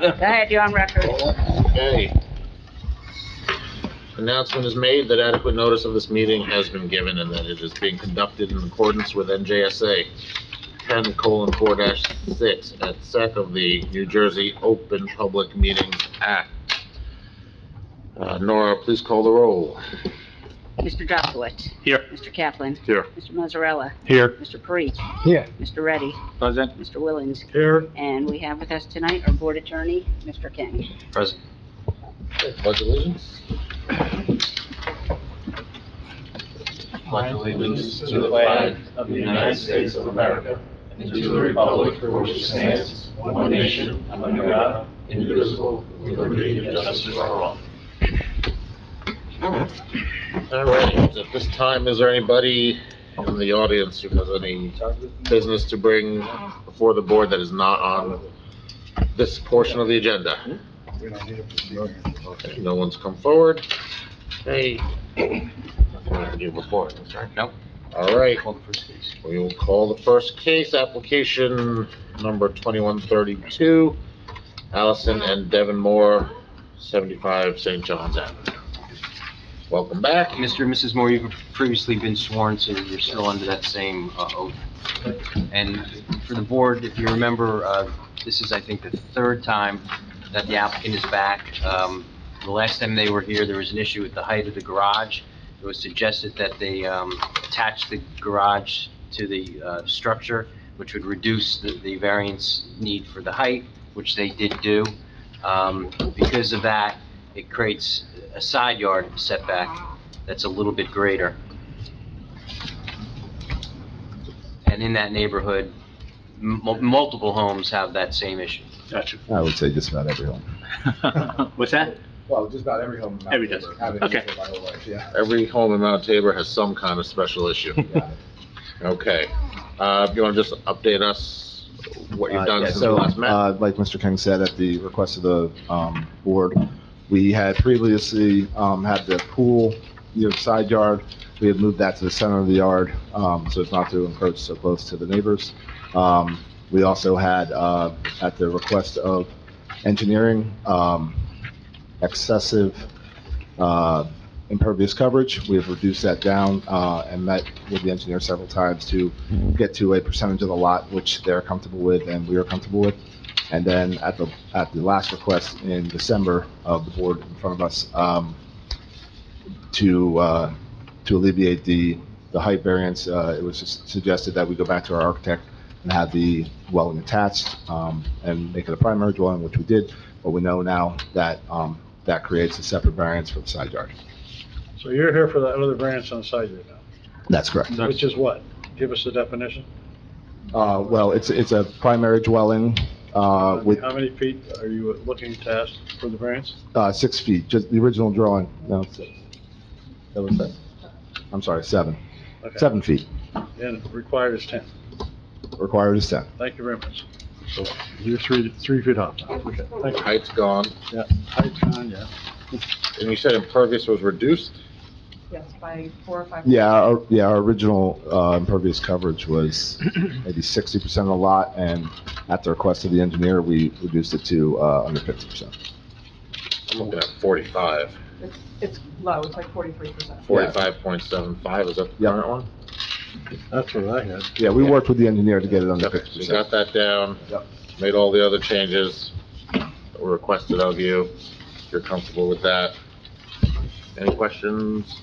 ahead, you're on record. Okay. Announcement is made that adequate notice of this meeting has been given and that it is being conducted in accordance with NJSA 10:4-6 at sec of the New Jersey Open Public Meetings Act. Nora, please call the roll. Mr. Jaskowitz. Here. Mr. Kaplan. Here. Mr. Mazzarella. Here. Mr. Parikh. Here. Mr. Reddy. Present. Mr. Willens. Here. And we have with us tonight our board attorney, Mr. King. Present. Pledge allegiance. Pledge allegiance to the flag of the United States of America and to the republic for which it stands, one nation, under God, indivisible, with liberty and justice for all. All right, at this time, is there anybody in the audience who has any business to bring before the board that is not on this portion of the agenda? Okay, no one's come forward. Hey, you report, sorry? Nope. All right, Call the first case. we will call the first case, application number 2132, Allison and Devin Moore, 75 St. John's Avenue. Welcome back. Mr. and Mrs. Moore, you've previously been sworn, so you're still under that same oath. And for the board, if you remember, this is, I think, the third time that the applicant is back. The last time they were here, there was an issue with the height of the garage. It was suggested that they attach the garage to the structure, which would reduce the variance need for the height, which they did do. Because of that, it creates a side yard setback that's a little bit greater. And in that neighborhood, multiple homes have that same issue. Gotcha. I would say just about every home. What's that? Well, just about every home. in Mount Every Tabor does. have an Okay. issue by the way, yeah. Every home in Mount Tabor has some kind of special issue. Okay, you wanna just update us what you've done Yeah, since we last met? Like Mr. King said, at the request of the, board, we had previously, had the pool, side yard. We had moved that to the center of the yard, so as not to encroach so close to the neighbors. We also had, at the request of engineering, excessive, impervious coverage. We have reduced that down, and met with the engineer several times to get to a percentage of the lot which they're comfortable with and we are comfortable with. And then at the last request in December of the board in front of us, to alleviate the height variance, it was just suggested that we go back to our architect and have the dwelling attached, and make it a primary dwelling, which we did. But we know now that, that creates a separate variance for the side yard. So you're here for that other variance on the side yard now, That's correct. which is what? Give us the definition. Well, it's a primary dwelling, with, How many feet are you looking to ask for the variance? 6 feet, just the original drawing, no, that was that? I'm sorry, 7. Okay. 7 feet, And required is 10. required is 10. Thank you very much. So you're 3 feet off now. Okay, thank you. Height's gone, Yeah, height's gone, yeah. and you said impervious was reduced? Yes, by 4 or 5. Yeah, our original, impervious coverage was maybe 60% of the lot, and at the request of the engineer, we reduced it to, under 50%. I'm looking at 45, It's low, it's like 43%. 45.75, is that the Yep. current one? That's what I had. Yeah, we worked with the engineer to get it under Yep, you 50%. got that down, Yep. made all the other changes that were requested of you, you're comfortable with that. Any questions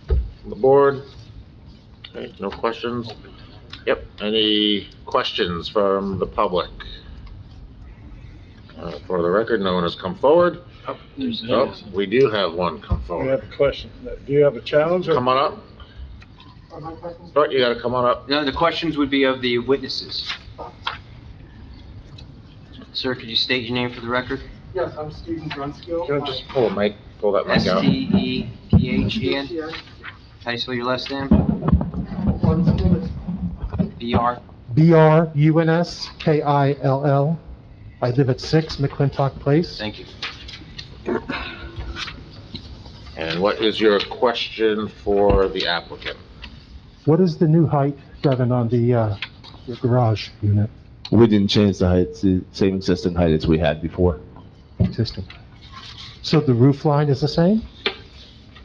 from the board? Okay, no questions? Yep, any questions from the public? For the record, no one has come forward. Oh, we do have one come We forward. have a question. Do you have a challenge or? Come on up. Right, you gotta come on up. No, the questions would be of the witnesses. Sir, could you state your name for the record? Yes, I'm Stephen Grunskill. Can I just pull a mic, pull that mic out? Stephen? How do you spell your last name? B-R? Brunskill. I live at 6 McClintock Place. Thank you. And what is your question for the applicant? What is the new height, Devin, on the garage unit? We didn't change the height, it's the same existing height as we had before. Existing. So the roof line is the same?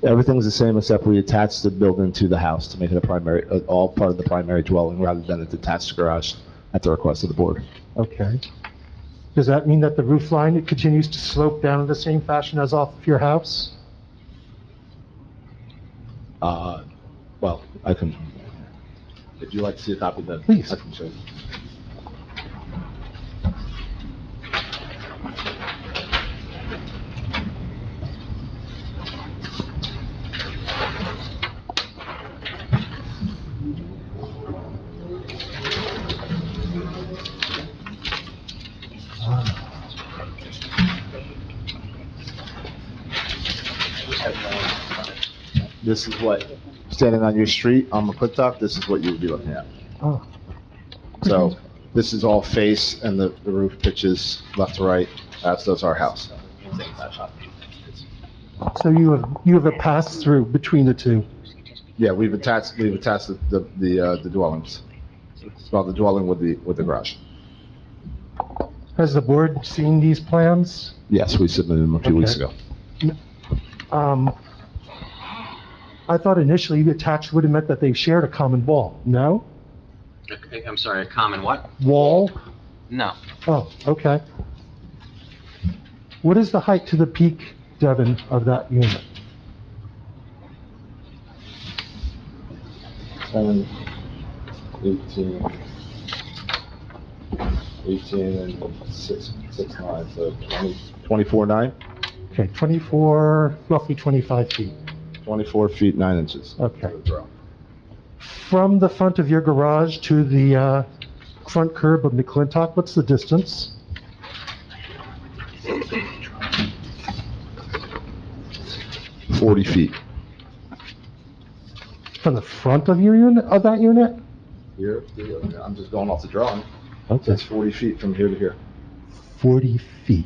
Everything's the same except we attached the building to the house to make it a primary, all part of the primary dwelling rather than a detached garage at the request of the board. Okay. Does that mean that the roof line, it continues to slope down in the same fashion as off of your house? Well, I can, if you'd like to see a copy of that. Please. I can show you. This is what, standing on your street on McClintock, this is what you would be looking at. Oh, So this is all face and the roof pitches left to right, as does our house. so you have a pass-through between the two? Yeah, we've attached the dwellings. Well, the dwelling with the garage. Has the board seen these plans? Yes, we submitted them a few weeks Okay. ago. I thought initially attached would have meant that they shared a common wall. No? I'm sorry, a common what? Wall? No. Oh, okay. What is the height to the peak, Devin, of that unit? 10, 18 and 6, 9, so 24.9, Okay, 24, roughly 25 feet. 24 feet 9 inches. Okay. From the front of your garage to the front curb of McClintock, what's the distance? Forty feet. From the front of your unit, of that unit? Here, I'm just going off the drawing. Okay. It's 40 feet from here to here. 40 feet.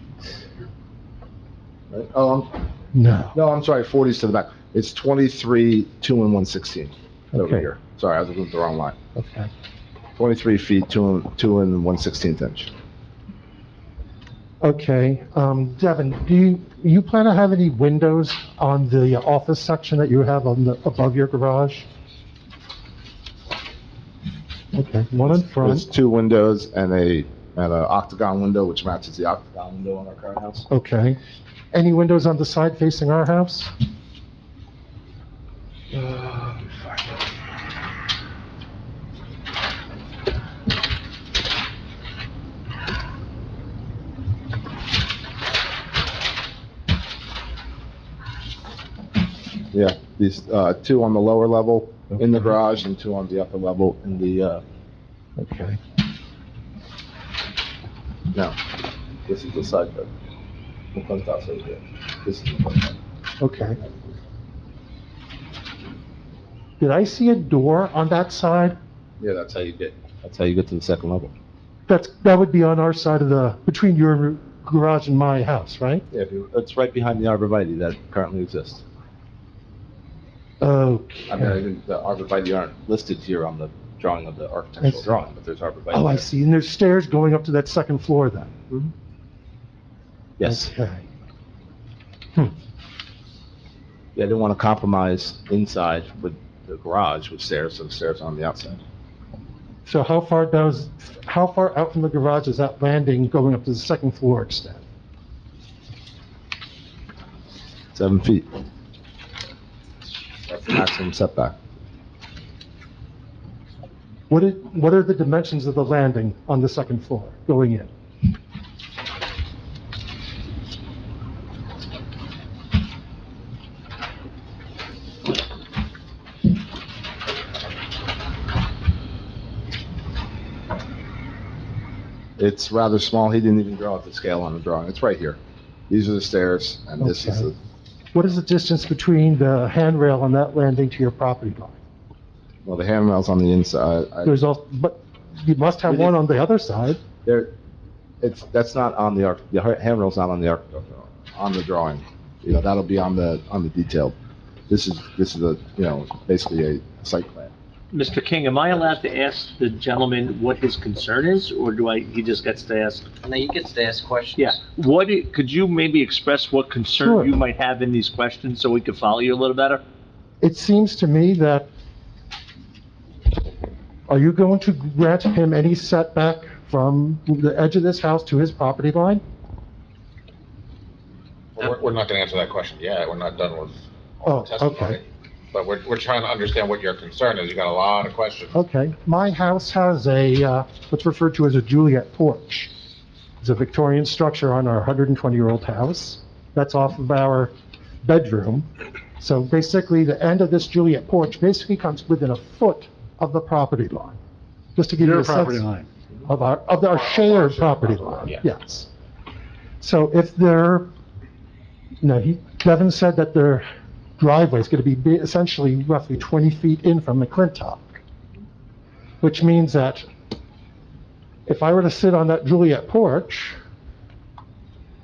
Right? Oh, No. I'm sorry, 40's to the back. It's 23, 2 and 1/16 over Okay. here. Sorry, I was looking at the wrong line. Okay. 23 feet, 2 and 1/16 inch. Okay, Devin, do you plan to have any windows on the office section that you have on the, above your garage? Okay, one in There's front, 2 windows and an octagon window, which matches the octagon window on our current house. okay. Any windows on the side facing our house? Yeah, these, 2 on the lower level in the garage and 2 on the upper level in the, Okay, no, this is the side bed. McClintock's over here. This is McClintock. okay. Did I see a door on that side? Yeah, that's how you get to the second level. That would be on our side of the, between your garage and my house, right? Yeah, it's right behind the arborvitae that currently exists. Okay. I mean, the arborvitae aren't listed here on the drawing of the architectural drawing, but there's arborvitae. Oh, I there. see, and there's stairs going up to that second floor then? Yes. Okay. Yeah, I didn't want to compromise inside with the garage with stairs, so the stairs are on the outside. So how far out from the garage does that landing going up to the second floor extend? 7 feet. That's the maximum setback. What are the dimensions of the landing on the second floor going in? It's rather small. He didn't even draw out the scale on the drawing. It's right here. These are the stairs, and this is Okay. the, What is the distance between the handrail on that landing to your property line? well, the handrail's on the inside. There's also, but you must have one on the other side. That's not on the handrail's not on on the drawing. You know, that'll be on the detailed. This is basically a site plan. Mr. King, am I allowed to ask the gentleman what his concern is, or he just gets to ask? And then he gets to ask questions. Yeah, could you maybe express what concern Sure. you might have in these questions so we can follow you a little better? It seems to me that, are you going to grant him any setback from the edge of this house to his property line? We're not gonna answer that question yet, we're not done with Oh, testimony. okay, But we're trying to understand what your concern is, you got a lot of questions. okay. My house has what's referred to as a Juliet porch. It's a Victorian structure on our 120-year-old house. That's off of our bedroom. So basically, the end of this Juliet porch basically comes within a foot of the property line. Just to give you Your a sense. property line. Of our shared property line, Yeah. yes. So if Devin said that their driveway is going to be essentially roughly 20 feet in from McClintock, which means that if I were to sit on that Juliet porch,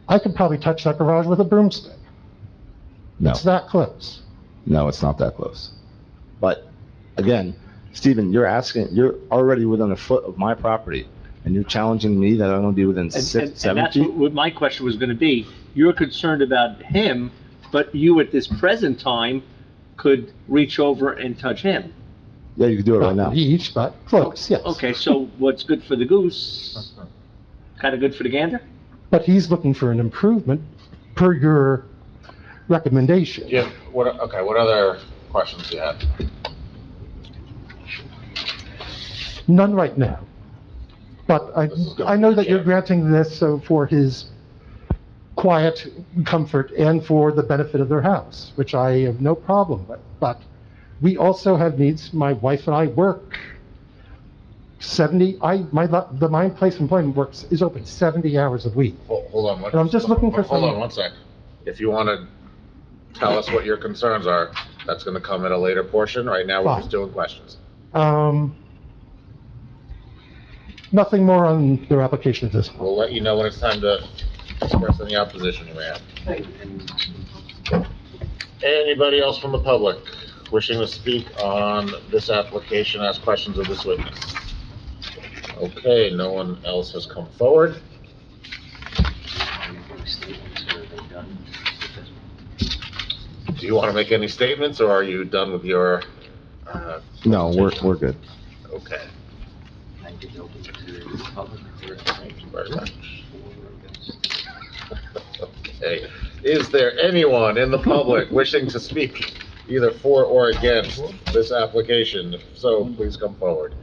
I could probably touch that garage with a broomstick. No, It's that close. no, it's not that close. But again, Stephen, you're already within a foot of my property, and you're challenging me that I'm gonna be within And 6, 7 that's feet? what my question was gonna be. You're concerned about him, but you at this present time could reach over and touch him. Yeah, you can do it right now. Not each, but close, yes. Okay, so what's good for the goose, kinda good for the gander? But he's looking for an improvement per your recommendation. Yeah, what other questions do you have? None right now. But I know that you're granting this so for his quiet comfort and for the benefit of their house, which I have no problem with. But we also have needs. My wife and I work 70, my place of employment is open 70 hours a week. Hold on. And I'm just looking for Hold some- on one sec. If you wanna tell us what your concerns are, that's gonna come at a later portion. Right now, we're Fine. just doing questions. Nothing more on their application at this point. We'll let you know when it's time to express any opposition you may have. Anybody else from the public wishing to speak on this application, ask questions of this witness? Okay, no one else has come forward. Do you want to make any statements, or are you done with your, No, we're good. okay, thank you very much. Okay, is there anyone in the public wishing to speak either for or against this application? If so, please come forward.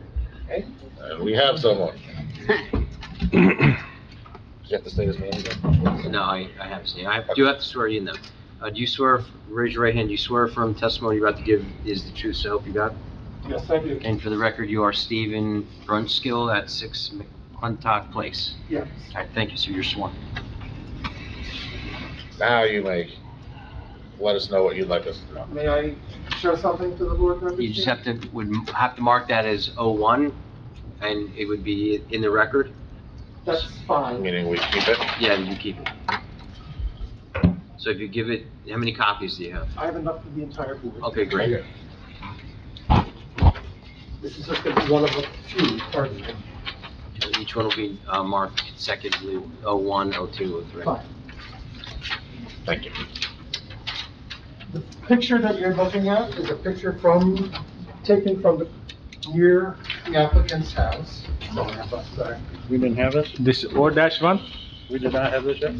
And we have someone. Do you have to say his name again? No, I have seen, do have to swear you in though. Do you swear, raise your right hand, do you swear firm testimony you're about to give is the truth, so help you God? Yes, thank you. And for the record, you are Stephen Brunskill at 6 McClintock Place. Yes. All right, thank you, sir, you're sworn. Now you may let us know what you'd like us to know. May I show something to the board members? You just would have to mark that as 01, and it would be in the record. That's fine. Meaning we keep it? Yeah, you keep it. So if you give it, how many copies do you have? I have enough for the entire board. Okay, great. This is just going to be one of a few, pardon me. Each one will be marked consecutively, 01, 02, 03. Fine. Thank you. The picture that you're looking at is a picture taken from near the applicant's house. Sorry. We didn't have this? This O-1? We did not have this yet?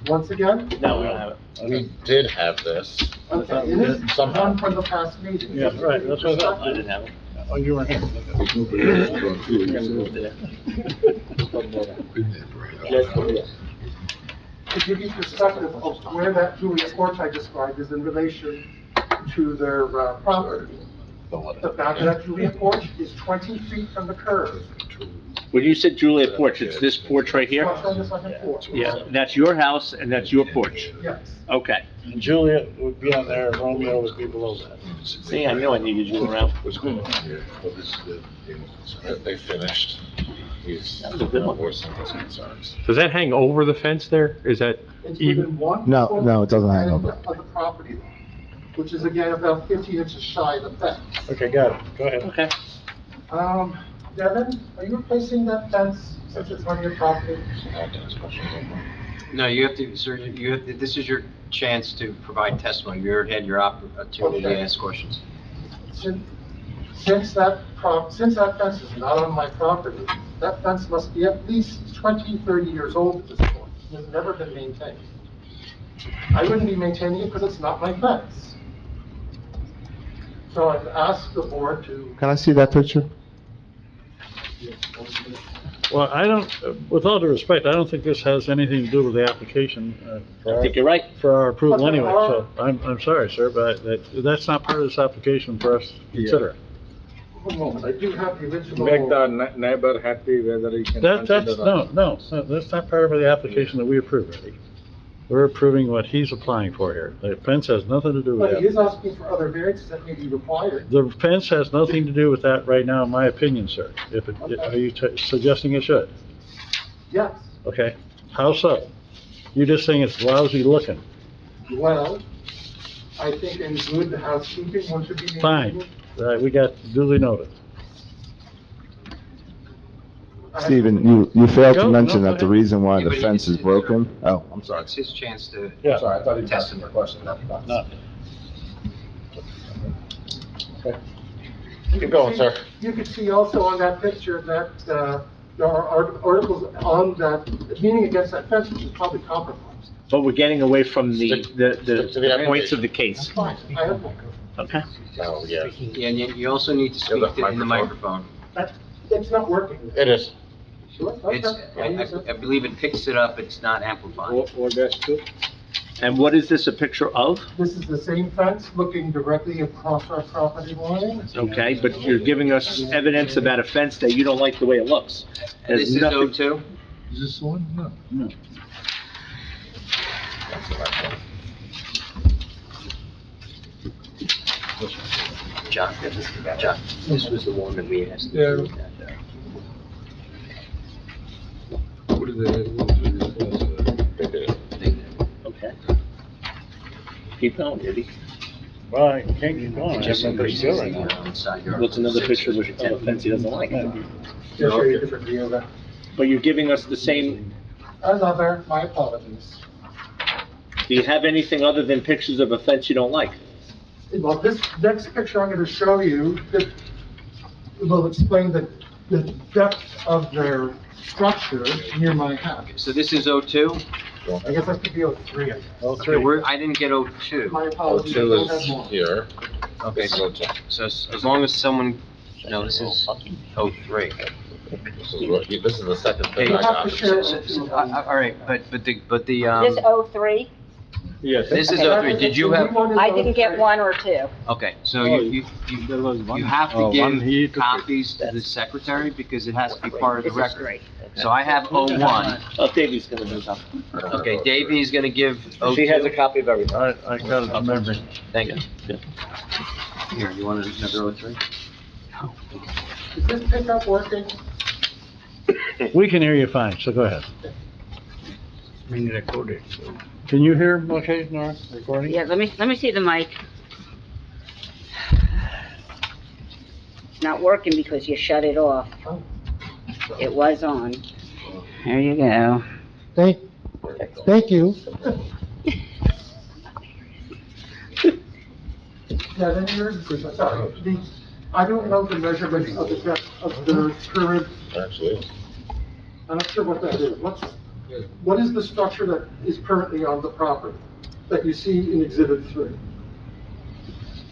Once again, No, we don't have it. We did have this. okay, it is Somehow. one from the past meeting. Yeah, right, that's what I thought. I didn't have it. Oh, you weren't here. To give you perspective of where that Juliet porch I described is in relation to their property. The back of that Juliet porch is 20 feet from the curb. When you said Juliet porch, it's this porch right here? It's on the second floor. Yeah, that's your house and that's your porch? Yes. Okay. And Juliet would be on there, Romeo would be below that. See, I knew I needed you around. They finished. He's That was a good one. voicing his concerns. Does that hang over the fence there? Is that It's even? within 1 No, foot no, it doesn't hang of over. the property line. which is again about 15 inches shy of the fence. Okay, got it. Go ahead. Okay. Devin, are you replacing that fence since it's on your property? No, you have to, sir, this is your chance to provide testimony. You already had your opportunity to Okay. ask questions. Since that fence is not on my property, that fence must be at least 20, 30 years old at this point. It's never been maintained. I wouldn't be maintaining it because it's not my fence. So I've asked the board to. Can I see that picture? Well, I don't, with all due respect, I don't think this has anything to do with the application, I think you're right. for our approval But there anyway, are- so I'm sorry, sir, but that's not part of this application for us to consider. One moment, I do have the original. Make the neighbor happy whether he can That's, consider that. no, that's not part of the application that we approve, Eddie. We're approving what he's applying for here. The fence has nothing to do with But he that. is asking for other variances that may be required. The fence has nothing to do with that right now, in my opinion, sir. Are you suggesting it should? Yes, Okay, how so? You're just saying it's lousy looking. well, I think in good housekeeping, one should be. Fine. We got duly noted. Stephen, you failed Go, to no, mention go that the ahead. reason why Yeah, the but fence is it's- broken. Oh, I'm sorry. It's his chance to. Yeah. Sorry, I thought he was asking asking a question. No. Keep going, sir. You could see also on that picture that there are articles on that, leaning against that fence, which is probably compromised. But we're getting away from Stick to the the points of the case. Fine, I have one. Okay. Oh, yeah. Yeah, and you also need to speak in the microphone. It's not working. It is. Sure, okay. It's, I believe it picks it up, it's not amplifying. What that's true? And what is this a picture of? This is the same fence looking directly across our property line. Okay, but you're giving us evidence about a fence that you don't like the way it looks. And this is There's nothing- O2? Is this the one? No. John, this was the one that we asked. Yeah. What is Okay. Keep going, Eddie. Well, I can't keep going. I Just have no increases picture right the now. inside yard. What's another picture of a fence he doesn't like? Just show you a different view of it. But you're giving us the same, Another, my apologies. do you have anything other than pictures of a fence you don't like? Well, this next picture I'm going to show you that will explain the depth of their structure near my house. So this is O2? I guess that could be 03. Okay, I didn't get O2. My apologies. I O2 don't have is more. here. Okay, This is so, O2. so as long as someone, no, this is O3. This is the second Hey, thing I You have to got. share. All right, but the, This O3, Yes. this is Okay. O3, did you have, I didn't get 1 or 2. okay, so Oh, you have Oh, to one he give took it. copies to the secretary because it has to be part of the This is record. 3. So I have O1. Oh, Davey's gonna do something. Okay, Davey's gonna give She has a O2. copy of everything. I got it from memory. Thank you. Here, you want another O3? Is this pickup working? We can hear you fine, so go ahead. being recorded. Can you hear him okay, Nora, recording? Yeah, let me see the mic. It's not working because you shut it off. It was on. There you go. Thank you. Yeah, then here's, sorry, I don't know the measurement of the depth of the current, Actually, I'm not sure what that is. What is the structure that is currently on the property that you see in Exhibit 3?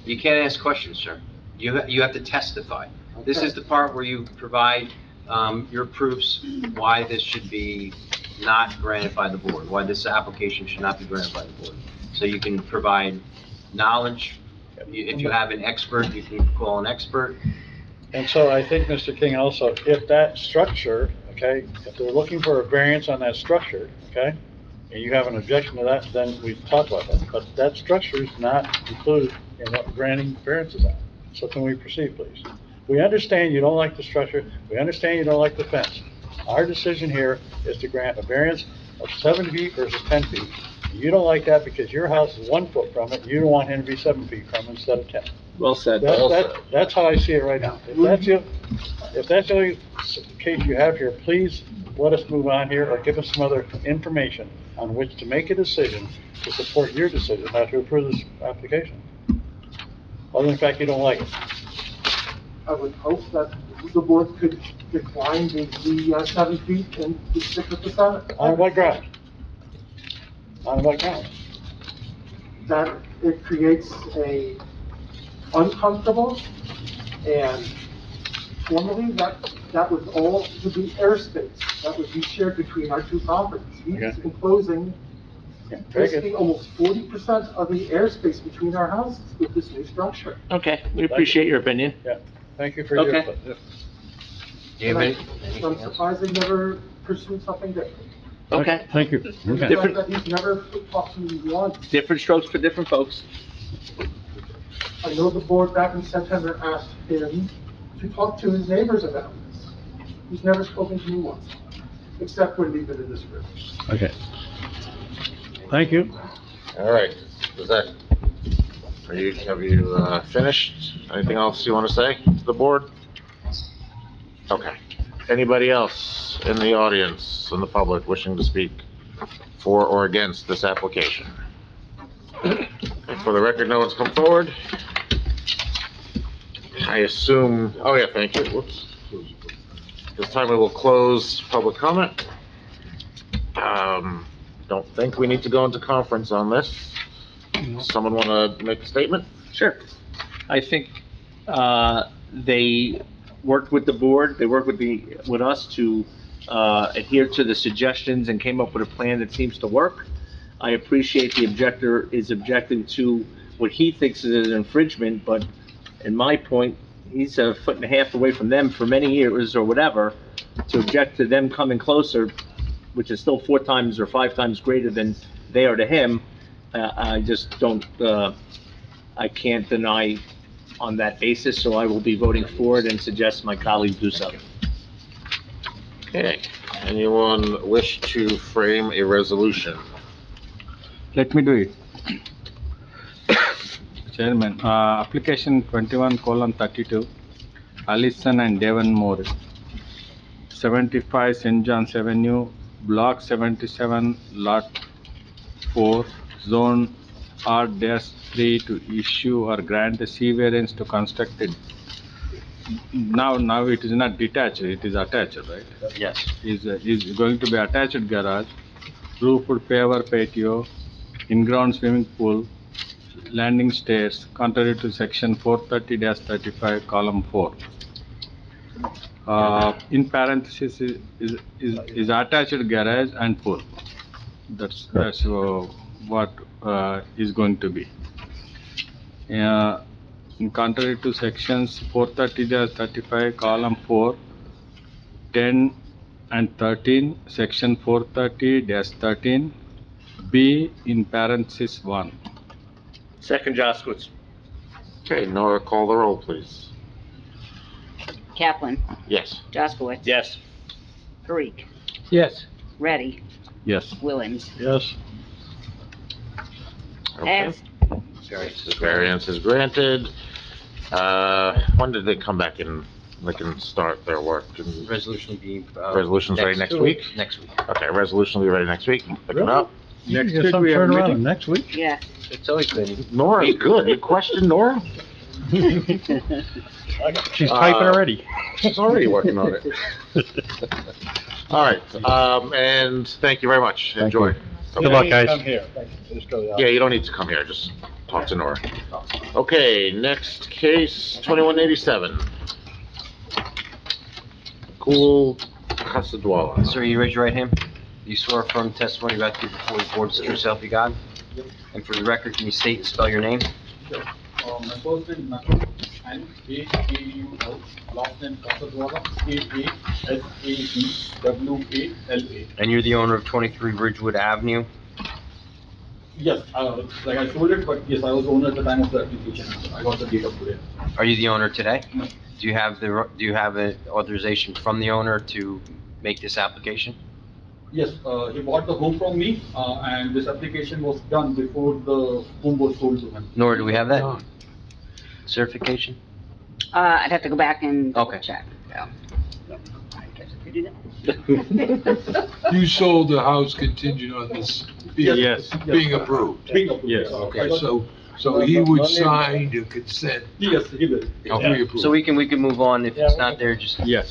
You can't ask questions, sir. You have to testify. This is the part where you provide, your proofs why this should be not granted by the board, why this application should not be granted by the board. So you can provide knowledge. If you have an expert, you can call an expert. And so I think, Mr. King, also, if that structure, okay, if they're looking for a variance on that structure, okay, and you have an objection to that, then we talk about that. But that structure is not included in what granting variances are. So can we proceed, please? We understand you don't like the structure, we understand you don't like the fence. Our decision here is to grant a variance of 7 feet versus 10 feet You don't like that because your house is 1 foot from it, you don't want him to be 7 feet from it instead of 10. Well said. That's how I see it right now. If that's the only case you have here, please let us move on here or give us some other information on which to make a decision to support your decision, not to approve this application. Other than the fact you don't like it. I would hope that the board could decline the 7 feet and stick with the 7. On what ground? On what ground? That it creates a uncomfortable, and formally, that would all to be airspace. That would be shared between our two properties. He's Okay. enclosing Very good. basically almost 40% of the airspace between our houses with this new structure. Okay, we appreciate your opinion. Thank you for your Okay. input. Do you have And I'm anything else? surprised they never pursued something different. Okay, Thank you. The fact Different- that he's never talked to me once. different strokes for different folks. I know the board back in September asked him to talk to his neighbors about this. He's never spoken to me once, except when we've been in this room. Okay. Thank you. All right, have you finished? Anything else you want to say to the board? Okay. Anybody else in the audience, in the public, wishing to speak for or against this application? For the record, no one's come forward. I assume, oh yeah, thank you, whoops. This time we will close public comment. Don't think we need to go into conference on this. Someone want to make a statement? Sure. I think, they worked with the board, they worked with us to, adhere to the suggestions and came up with a plan that seems to work. I appreciate the objector is objecting to what he thinks is an infringement, but in my point, he's 1.5 feet away from them for many years or whatever. To object to them coming closer, which is still 4 times or 5 times greater than they are to him, I just don't, I can't deny on that basis, so I will be voting for it and suggest my colleague do so. Okay, anyone wish to frame a resolution? Let me do it. Chairman, application 21:32, Allison and Devon Moore, 75 St. John's Avenue, Block 77, Lot 4, Zone R-3 to issue or grant a C variance to construct it. Now it is not detached, it is attached, right? Yes. Is going to be attached garage, roofed paver patio, in-ground swimming pool, landing stairs, contrary to section 430-35, column 4. In parenthesis is attached garage and pool. That's what is going to be. In contrary to sections 430-35, column 4, 10 and 13, section 430-13, B in parenthesis 1. Second, Jaskowitz. Okay, Nora, call the roll, please. Kaplan, Yes. Jaskowitz. Yes. Parikh, Yes. Ready, Yes. Willens. Yes. Okay. Passed. The variance is granted. When did they come back and they can start their work? And Resolution will be, Resolution's ready next week? Next week. Okay, resolution will be ready next week. Pick it Really? up. Next week we have a meeting. Next week? Yeah. It's always been. Nora, good. You question Nora? She's typing already. She's already working on it. All right, and thank you very much. Thank Enjoy. you. Okay. Come here. Just go out. Yeah, you don't need to come here, just talk to Nora. Okay, next case, 2187. Cool Casadwala. Sir, you raise your right hand. You swear affirm testimony about to give before the board is true self you got? And for the record, can you state and spell your name? My first name Nakul, and A-K-U-L, last name Casadwala, K-A-S-A-D-W-A-L-A. And you're the owner of 23 Ridgewood Avenue? Yes, like I sold it, but yes, I was owner at the time of the application. I got the date of today. Are you the owner today? No. Do you have an authorization from the owner to make this application? Yes, he bought the home from me, and this application was done before the home was sold to him. Nora, do we have that certification? I'd have to go back and double Okay. check, so. I guess I could do that. You sold the house contingent on this Yes. being approved. Being approved. Yes. Okay, so he would sign to consent Yes, he will. if Okay. we approve. So we can move on. If it's not there, just, Yes.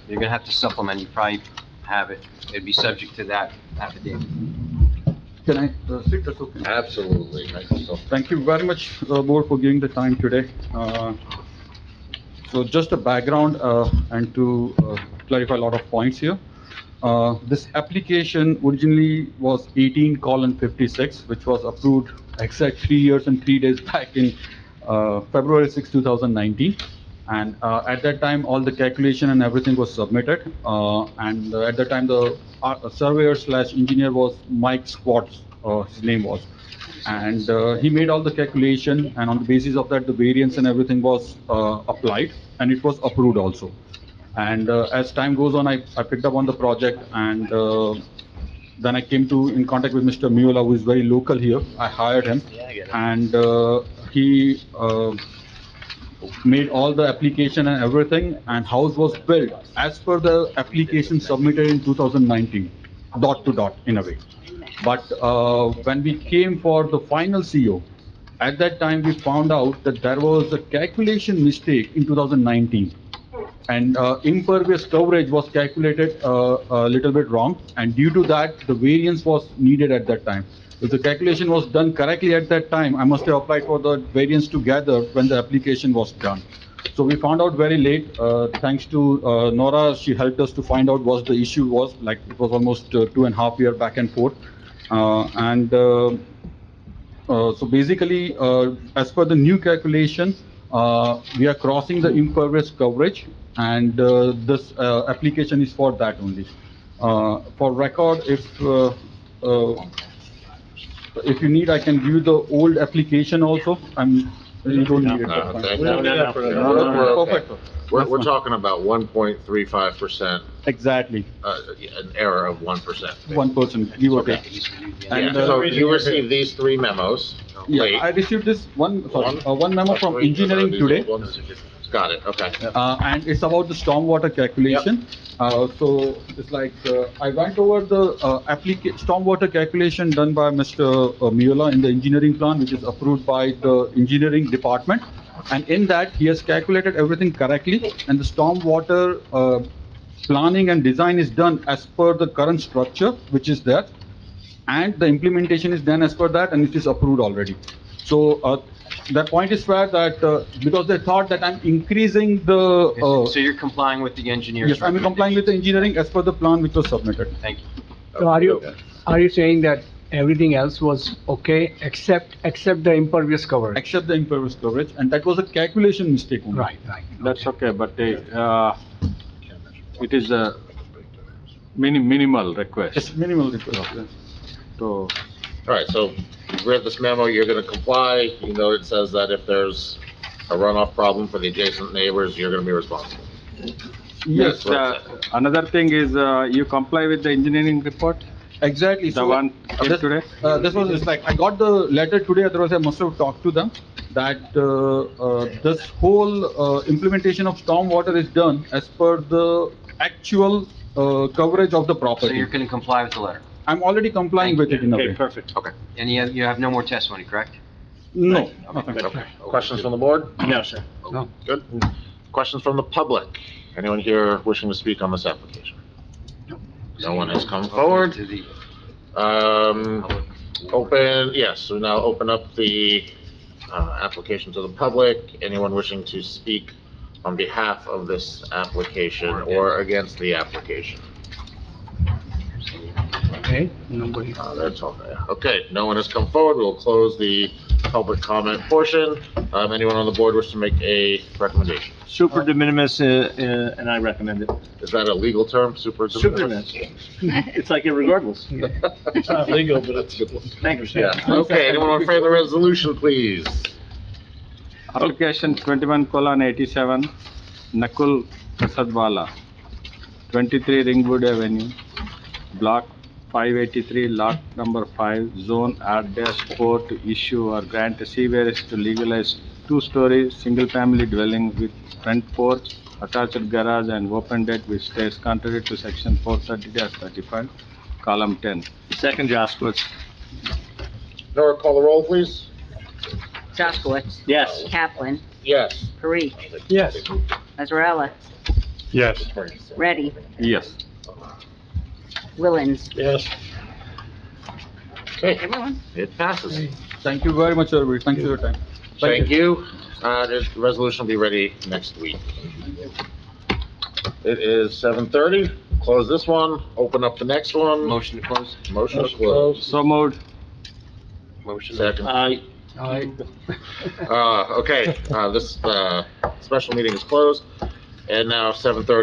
you're gonna have to supplement. You probably have it. It'd be subject to that affidavit. Can I sit? That's okay. Absolutely. Thank you so Thank you very much, board, for giving the time today. So just a background, and to clarify a lot of points here. This application originally was 18:56, which was approved exact 3 years and 3 days back in February 6, 2019. And at that time, all the calculation and everything was submitted. And at that time, the surveyor slash engineer was Mike Squats, his name was. And he made all the calculation, and on the basis of that, the variance and everything was applied, and it was approved also. And as time goes on, I picked up on the project, and then I came in contact with Mr. Miola, who is very local here. I hired him, and he made all the application and everything, and house was built as per the application submitted in 2019, dot to dot in a way. But when we came for the final CO, at that time we found out that there was a calculation mistake in 2019. And impervious coverage was calculated a little bit wrong, and due to that, the variance was needed at that time. If the calculation was done correctly at that time, I must have applied for the variance together when the application was done. So we found out very late, thanks to Nora, she helped us to find out what the issue was, like it was almost 2.5 years back and forth. So basically, as per the new calculation, we are crossing the impervious coverage, and this application is for that only. For record, if you need, I can give you the old application also. You don't need it. No, that's thank fine. you. Perfect. We're talking about 1.35%, Exactly, an error of 1%. 1%, give or take. Yeah, And, so you received these 3 memos late. Yeah, I received this one memo from engineering today. Got it, okay. And it's about the stormwater calculation. So it's like, I went over the stormwater calculation done by Mr. Miola in the engineering plan, which is approved by the engineering department. And in that, he has calculated everything correctly, and the stormwater planning and design is done as per the current structure, which is there. And the implementation is done as per that, and it is approved already. So, that point is fair that, because they thought that I'm increasing the, So you're complying with the engineer's yes, I'm complying with the engineering as per the plan which was submitted. Thank you. So are you saying that everything else was okay, except the impervious coverage? Except the impervious coverage, and that was a calculation mistake only. Right. That's okay, but it is a minimal request. It's minimal request, yes. So, All right, so you've read this memo, you're gonna comply. You know, it says that if there's a runoff problem for the adjacent neighbors, you're gonna be responsible. yes, another thing is, you comply with the engineering report, Exactly. the So, one came this- today? This was, it's like, I got the letter today, otherwise I must have talked to them, that this whole implementation of stormwater is done as per the actual coverage of the So property. you're gonna comply with the letter? I'm already complying with it in a Okay, way. perfect. Okay. And you have no more testimony, correct? No, nothing. Okay. Questions from the board? No, sir. Good. Questions from the public? Anyone here wishing to speak on this application? No one has come forward. To the Public. Yes, we now open up the application to the public. Anyone wishing to speak on behalf of this application or against the application? Okay, nobody. That's all there. Okay, no one has come forward. We'll close the public comment portion. Anyone on the board wish to make a recommendation? Super de minimis, and I recommend it. Is that a legal term, super? Super de minimis. It's like irregardless. It's not legal, but That's a good one. Thank you, sir. Yeah, okay, anyone want to frame the resolution, please? Application 21:87, Nakul Prasadwala, 23 Ringwood Avenue, block 583, lot number 5, zone R-4 to issue or grant a C variance to legalize two-story, single-family dwelling with front porch, attached garage and open deck which stays contrary to section 430-35, column 10. Second, Jaskowitz. Nora, call the roll, please. Jaskowitz. Yes. Kaplan. Yes. Parikh. Yes. Mazzarella. Yes. Ready. Yes. Willens. Yes. Okay, Everyone? it passes. Thank you very much, everybody. Thank you for your time. Thank you. The resolution will be ready next week. It is 7:30. Close this one, open up the next one. Motion to close? Motion to close. So moved. Motion. Second. Aye. Okay, this, special meeting is closed. And now 7:30.